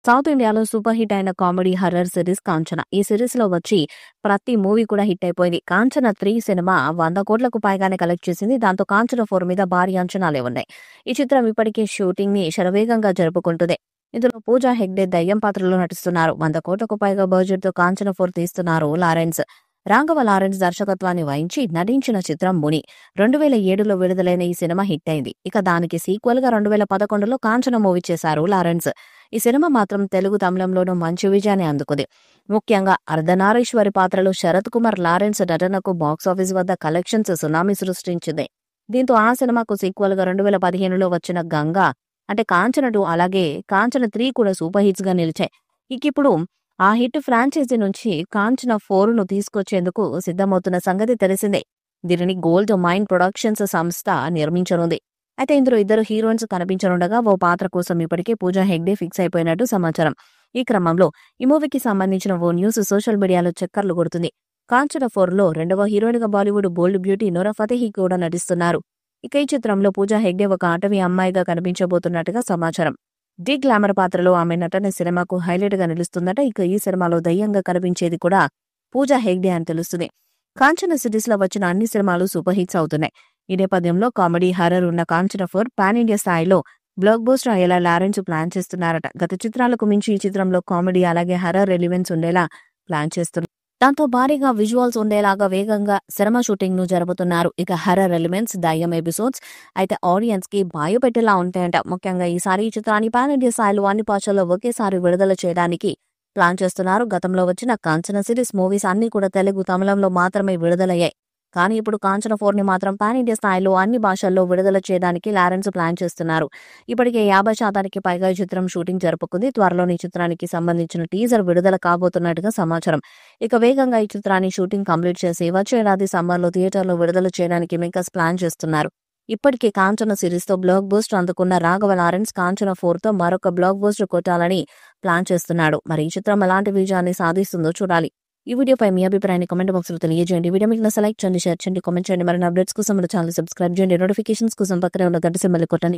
South ఇండియాలో super hit అయిన comedy horror series Kanchana. ఈ సిరీస్ లో వచ్చి ప్రతి మూవీ కూడా హిట్ అయిపోయింది. కాంచన 3 సినిమా 100 కోట్లకు పైగానే కలెక్ట్ చేసింది. దాంతో కాంచన 4 మీద భారీ అంచనాలే ఉన్నాయి. ఈ చిత్రం ఇప్పటికే షూటింగ్ ని శరవేగంగా జరుపుకుంటుంది. ఇందులో పూజా హెగ్డే దయ్యం పాత్రలో నటిస్తున్నారు. 100 కోట్లకు పైగా బడ్జెట్ తో కాంచన 4 తీస్తున్నారు లారెన్స్. రాఘవ లారెన్స్ దర్శకత్వాన్ని వహించి నటించిన చిత్రం ముని. 2007లో విడుదలైన ఈ సినిమా హిట్ అయింది. ఇక దానికి సీక్వెల్ గా 2011లో కాంచన మూవీ చేశారు లారెన్స్. ఈ సినిమా మాత్రం తెలుగు, తమిళంలోనూ మంచి విజయాన్ని అందుకుంది. ముఖ్యంగా అర్ధనారీశ్వరి పాత్రలో శరత్ కుమార్ లారెన్స్ నటనకు బాక్సాఫీస్ వద్ద కలెక్షన్స్ సునామీ సృష్టించింది. దీంతో ఆ సినిమాకు సీక్వెల్ గా 2015లో వచ్చిన గంగా అంటే కాంచన 2 అలాగే కాంచన 3 కూడా సూపర్ హిట్స్ గా నిలిచాయి. ఇప్పుడు ఆ హిట్ ఫ్రాంచైజీ నుంచి కాంచన 4ను తీసుకొచ్చేందుకు సిద్ధమవుతున్న సంగతి తెలిసిందే. దీనిని గోల్డ్ మైన్ ప్రొడక్షన్స్ సంస్థ నిర్మించనుంది. అయితే ఇందులో 2 హీరోయిన్స్ కనిపించనుండగా ఓ పాత్ర కోసం ఇప్పటికే పూజా హెగ్డే ఫిక్స్ అయిపోయినట్టు సమాచారం. ఈ క్రమంలో ఈ మూవీకి సంబంధించిన ఓ న్యూస్ సోషల్ మీడియాలో చక్కర్లు కొడుతుంది. కాంచన 4లో 2వ హీరోయిన్ గా బాలీవుడ్ బోల్డ్ బ్యూటీ నూరా ఫతేహి కూడా నటిస్తున్నారు. ఇక ఈ చిత్రంలో పూజా హెగ్డే ఒక అటవీ అమ్మాయిగా కనిపించబోతున్నట్టుగా సమాచారం. డి గ్లామర్ పాత్రలో ఆమె నటన సినిమాకు హైలైట్ గా నిలుస్తుందట. ఇక ఈ సినిమాలో దయ్యంగా కనిపించేది కూడా పూజా హెగ్డే అని తెలుస్తుంది. కాంచన సిరీస్ లో వచ్చిన అన్ని సినిమాలు సూపర్ హిట్స్ అవుతున్నాయి. ఈ నేపథ్యంలో కామెడీ హర్రర్ ఉన్న కాంచన 4 పాన్ ఇండియా స్థాయిలో బ్లాక్ బస్టర్ అయ్యేలా లారెన్స్ ప్లాన్ చేస్తున్నారట. గత చిత్రాలకు మించి ఈ చిత్రంలో కామెడీ అలాగే హర్రర్ ఎలిమెంట్స్ ఉండేలా ప్లాన్ చేస్తున్నారు. దాంతో భారీగా విజువల్స్ ఉండేలాగా వేగంగా సినిమా షూటింగ్ ను జరుపుతున్నారు. ఇక హర్రర్ ఎలిమెంట్స్, దయ్యం ఎపిసోడ్స్ అయితే ఆడియన్స్ కి భయపెట్టేలా ఉంటాయంట. ముఖ్యంగా ఈసారి ఈ చిత్రాన్ని పాన్ ఇండియా స్థాయిలో అన్ని భాషల్లో ఒకేసారి విడుదల చేయడానికి ప్లాన్ చేస్తున్నారు. గతంలో వచ్చిన కాంచన సిరీస్ మూవీస్ అన్ని కూడా తెలుగు, తమిళంలో మాత్రమే విడుదలయ్యాయి. కానీ ఇప్పుడు కాంచన 4ని మాత్రం పాన్ ఇండియా స్థాయిలో అన్ని భాషల్లో విడుదల చేయడానికి లారెన్స్ ప్లాన్ చేస్తున్నారు. ఇప్పటికే 50% పైగా ఈ చిత్రం షూటింగ్ జరుపుకుంది. త్వరలోని చిత్రానికి సంబంధించిన టీజర్ విడుదల కాబోతున్నట్టుగా సమాచారం. ఇక వేగంగా ఈ చిత్రాన్ని షూటింగ్ కంప్లీట్ చేసి వచ్చే ఏడాది సమ్మర్లో థియేటర్లో విడుదల చేయడానికి మేకర్స్ ప్లాన్ చేస్తున్నారు. ఇప్పటికే కాంచన సిరీస్ తో బ్లాక్ బస్టర్ అందుకున్న రాఘవ లారెన్స్ కాంచన 4తో మరొక బ్లాక్ బస్టర్ కొట్టాలని ప్లాన్ చేస్తున్నాడు. మరి ఈ చిత్రం ఎలాంటి విజయాన్ని సాధిస్తుందో చూడాలి. ఈ వీడియోపై మీ అభిప్రాయాన్ని కామెంట్ బాక్స్ లో తెలియజేయండి. వీడియో మీకు నచ్చితే లైక్ చేయండి, షేర్ చేయండి, కామెంట్ చేయండి. మరిన్ని అప్డేట్స్ కోసం మన ఛానల్ సబ్స్క్రైబ్ చేయండి. నోటిఫికేషన్స్ కోసం పక్కనే ఉన్న గంట సింబల్ కొట్టండి.